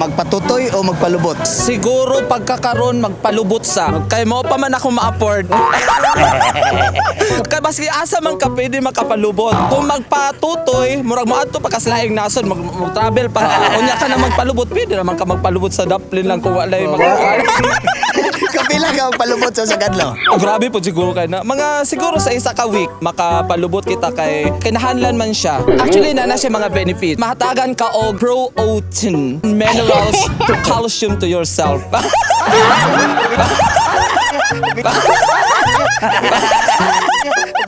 Magpatutoy o magpalubot? Siguro pagkakaroon magpalubot sa. Kay mo pa man ako ma-afford. Kay baski asa man ka pwede makapalubot. Kung magpatutoy, murag mo adto pa kaslaing nason mag-travel pa. Unya ka na magpalubot, pwede naman ka magpalubot sa Dublin lang kung walay Kapila ka magpalubot sa Sagadlo? Oh, grabe po siguro kay na. Mga siguro sa isa ka week makapalubot kita kay kinahanlan man siya. Actually na siya mga benefit. Mahatagan ka og protein, minerals to calcium to yourself.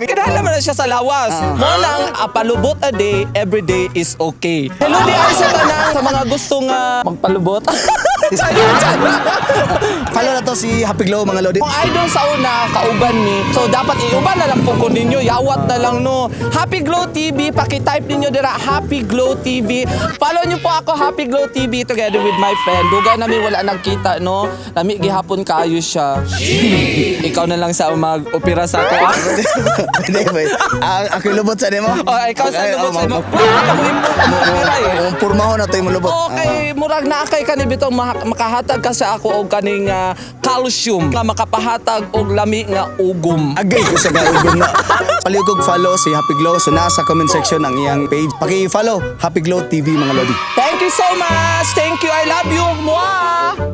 Kinahanlan man na siya sa lawas. Mo lang palubot a day, every day is okay. Hello di ay sa tanan sa mga gusto nga magpalubot. Follow na to si Happy Glow mga lodi. Kung idol sa una, kauban ni. So dapat iuban na lang po ko ninyo. Yawat na lang no. Happy Glow TV, paki-type ninyo dira Happy Glow TV. Follow nyo po ako Happy Glow TV together with my friend. Duga namin wala nagkita no. Nami gihapon kaayo siya. Ikaw na lang sa mag-opera sa ako. Ako ilubot sa nimo? Oh, ikaw sa lubot sa mo. Purmahon na to yung malubot. Okay, murag na kay kanibitong makahatag ka sa ako og kaning calcium nga makapahatag og lami nga ugom. Agay ko sa gaugom na. Palihog follow si Happy Glow. So nasa comment section ang iyang page. Paki-follow Happy Glow TV mga lodi. Thank you so much. Thank you. I love you. Mwah!